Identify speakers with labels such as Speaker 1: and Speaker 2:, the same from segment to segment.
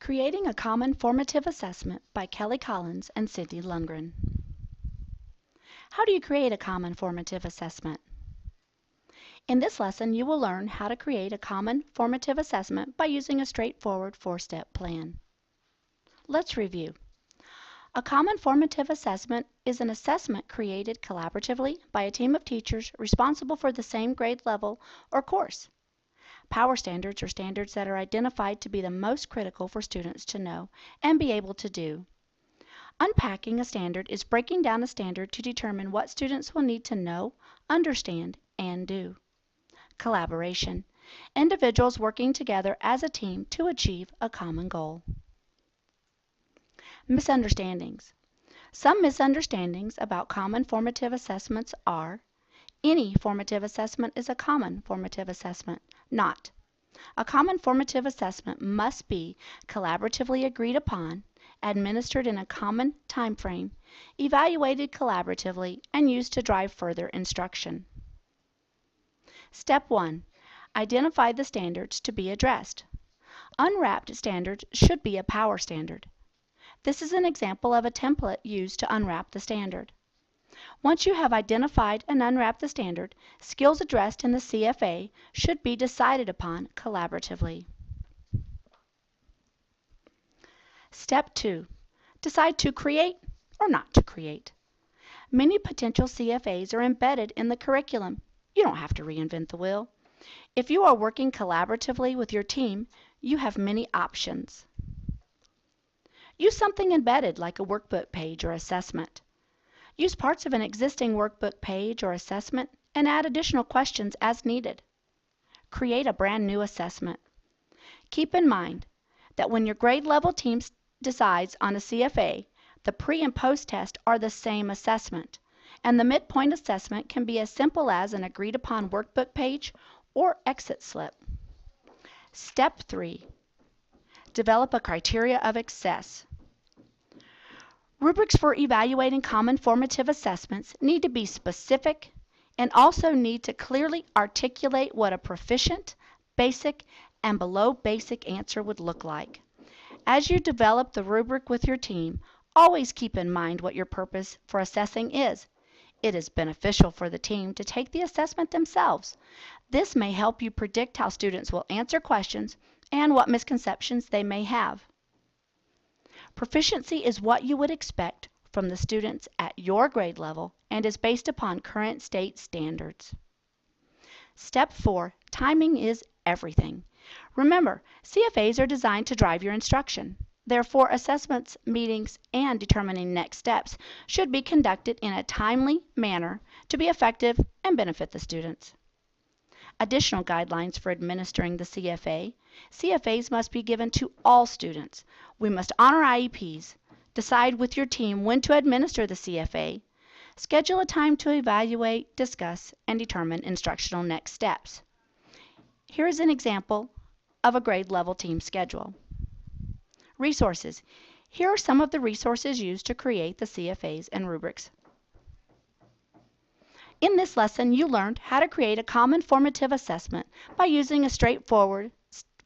Speaker 1: Creating a Common Formative Assessment by Kelly Collins and Cindy Lundgren. How do you create a common formative assessment? In this lesson, you will learn how to create a common formative assessment by using a straightforward 4-step plan. Let's review. A common formative assessment is an assessment created collaboratively by a team of teachers responsible for the same grade level or course. Power standards are standards that are identified to be the most critical for students to know and be able to do. Unpacking a standard is breaking down a standard to determine what students will need to know, understand, and do. Collaboration. Individuals working together as a team to achieve a common goal. Misunderstandings. Some misunderstandings about common formative assessments are: any formative assessment is a common formative assessment. Not. A common formative assessment must be collaboratively agreed upon, administered in a common time frame, evaluated collaboratively, and used to drive further instruction. Step 1. Identify the standards to be addressed. Unwrapped standards should be a power standard. This is an example of a template used to unwrap the standard. Once you have identified and unwrapped the standard, skills addressed in the CFA should be decided upon collaboratively. Step 2. Decide to create or not to create. Many potential CFAs are embedded in the curriculum. You don't have to reinvent the wheel. If you are working collaboratively with your team, you have many options. Use something embedded like a workbook page or assessment. Use parts of an existing workbook page or assessment and add additional questions as needed. Create a brand new assessment. Keep in mind that when your grade level team decides on a CFA, the pre and post test are the same assessment, and the midpoint assessment can be as simple as an agreed upon workbook page or exit slip. Step 3. Develop a criteria of success. Rubrics for evaluating common formative assessments need to be specific and also need to clearly articulate what a proficient, basic, and below basic answer would look like. As you develop the rubric with your team, always keep in mind what your purpose for assessing is. It is beneficial for the team to take the assessment themselves. This may help you predict how students will answer questions and what misconceptions they may have. Proficiency is what you would expect from the students at your grade level and is based upon current state standards. Step 4. Timing is everything. Remember, CFAs are designed to drive your instruction. Therefore, assessments, meetings, and determining next steps should be conducted in a timely manner to be effective and benefit the students. Additional guidelines for administering the CFA. CFAs must be given to all students. We must honor IEPs. Decide with your team when to administer the CFA. Schedule a time to evaluate, discuss, and determine instructional next steps. Here is an example of a grade level team schedule. Resources. Here are some of the resources used to create the CFAs and rubrics. In this lesson, you learned how to create a common formative assessment by using a straightforward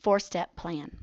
Speaker 1: 4-step plan.